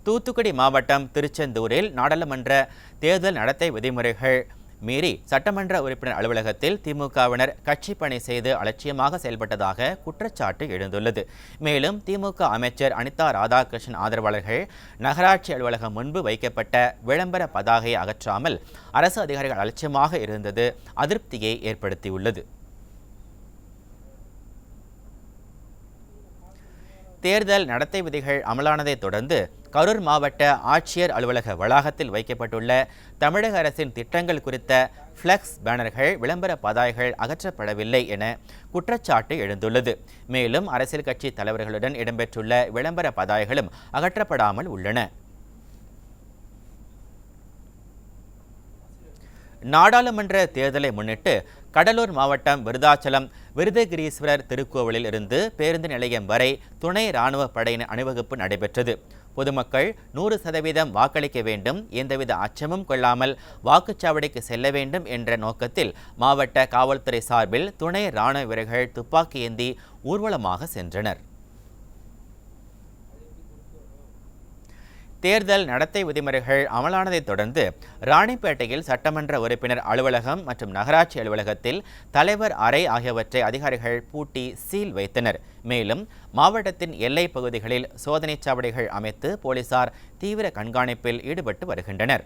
தூத்துக்குடி மாவட்டம் திருச்செந்தூரில் நாடாளுமன்ற தேர்தல் நடத்தை விதிமுறைகள் மீறி சட்டமன்ற உறுப்பினர் அலுவலகத்தில் திமுகவினர் கட்சி பணி செய்து அலட்சியமாக செயல்பட்டதாக குற்றச்சாட்டு எழுந்துள்ளது. மேலும் திமுக அமைச்சர் அனிதா ராதாகிருஷ்ணன் ஆதரவாளர்கள் நகராட்சி அலுவலகம் முன்பு வைக்கப்பட்ட விளம்பர பதாகையை அகற்றாமல் அரசு அதிகாரிகள் அலட்சியமாக இருந்தது அதிருப்தியை ஏற்படுத்தியுள்ளது. தேர்தல் நடத்தை விதிகள் அமலானதை தொடர்ந்து கரூர் மாவட்ட ஆட்சியர் அலுவலக வளாகத்தில் வைக்கப்பட்டுள்ள தமிழக அரசின் திட்டங்கள் குறித்த ஃப்ளெக்ஸ் பேனர்கள் விளம்பர பதாகைகள் அகற்றப்படவில்லை என குற்றச்சாட்டு எழுந்துள்ளது. மேலும் அரசியல் கட்சி தலைவர்களுடன் இடம்பெற்றுள்ள விளம்பர பதாகைகளும் அகற்றப்படாமல் உள்ளன. நாடாளுமன்ற தேர்தலை முன்னிட்டு கடலூர் மாவட்டம் விருதாச்சலம் விருதகிரீஸ்வரர் திருக்கோவிலில் இருந்து பேருந்து நிலையம் வரை துணை ராணுவ படையின் அணிவகுப்பு நடைபெற்றது. பொதுமக்கள் 100% வாக்களிக்க வேண்டும், எந்தவித அச்சமும் கொள்ளாமல் வாக்குச்சாவடிக்கு செல்ல வேண்டும் என்ற நோக்கத்தில் மாவட்ட காவல்துறை சார்பில் துணை ராணுவ வீரர்கள் துப்பாக்கி ஏந்தி ஊர்வலமாக சென்றனர். தேர்தல் நடத்தை விதிமுறைகள் அமலானதை தொடர்ந்து ராணிப்பேட்டையில் சட்டமன்ற உறுப்பினர் அலுவலகம் மற்றும் நகராட்சி அலுவலகத்தில் தலைவர் அறை ஆகியவற்றை அதிகாரிகள் பூட்டி சீல் வைத்தனர். மேலும் மாவட்டத்தின் எல்லைப் பகுதிகளில் சோதனைச் சாவடிகள் அமைத்து போலீசார் தீவிர கண்காணிப்பில் ஈடுபட்டு வருகின்றனர்.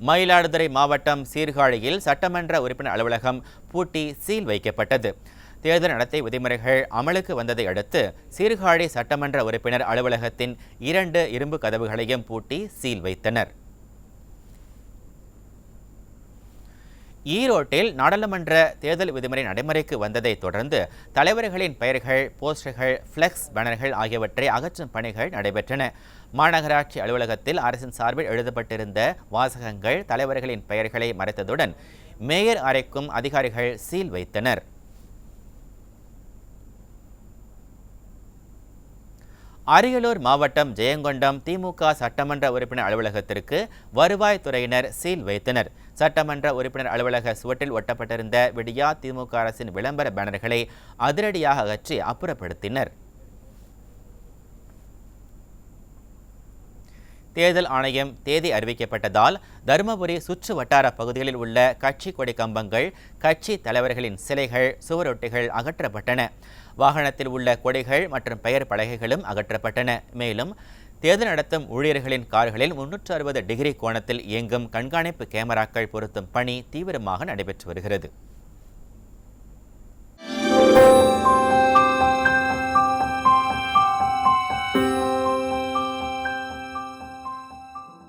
மயிலாடுதுறை மாவட்டம் சீர்காழியில் சட்டமன்ற உறுப்பினர் அலுவலகம் பூட்டி சீல் வைக்கப்பட்டது. தேர்தல் நடத்தை விதிமுறைகள் அமலுக்கு வந்ததை அடுத்து சீர்காழி சட்டமன்ற உறுப்பினர் அலுவலகத்தின் 2 இரும்பு கதவுகளையும் பூட்டி சீல் வைத்தனர். ஈரோட்டில் நாடாளுமன்ற தேர்தல் விதிமுறை நடைமுறைக்கு வந்ததை தொடர்ந்து தலைவர்களின் பெயர்கள், போஸ்டர்கள், ஃப்ளெக்ஸ் பேனர்கள் ஆகியவற்றை அகற்றும் பணிகள் நடைபெற்றன. மாநகராட்சி அலுவலகத்தில் அரசின் சார்பில் எழுதப்பட்டிருந்த வாசகங்கள் தலைவர்களின் பெயர்களை மறைத்ததுடன் மேயர் அறைக்கும் அதிகாரிகள் சீல் வைத்தனர். அரியலூர் மாவட்டம் ஜெயங்கொண்டம் திமுக சட்டமன்ற உறுப்பினர் அலுவலகத்திற்கு வருவாய்த்துறையினர் சீல் வைத்தனர். சட்டமன்ற உறுப்பினர் அலுவலக சுவற்றில் ஒட்டப்பட்டிருந்த விடியா திமுக அரசின் விளம்பர பேனர்களை அதிரடியாக அகற்றி அப்புறப்படுத்தினர். தேர்தல் ஆணையம் தேதி அறிவிக்கப்பட்டதால் தருமபுரி சுற்று வட்டார பகுதிகளில் உள்ள கட்சி கொடி கம்பங்கள், கட்சி தலைவர்களின் சிலைகள், சுவரொட்டிகள் அகற்றப்பட்டன. வாகனத்தில் உள்ள கொடிகள் மற்றும் பெயர் பலகைகளும் அகற்றப்பட்டன. மேலும் தேர்தல் நடத்தும் ஊழியர்களின் கார்களில் 360 டிகிரி கோணத்தில் இயங்கும் கண்காணிப்பு கேமராக்கள் பொருத்தும் பணி தீவிரமாக நடைபெற்று வருகிறது.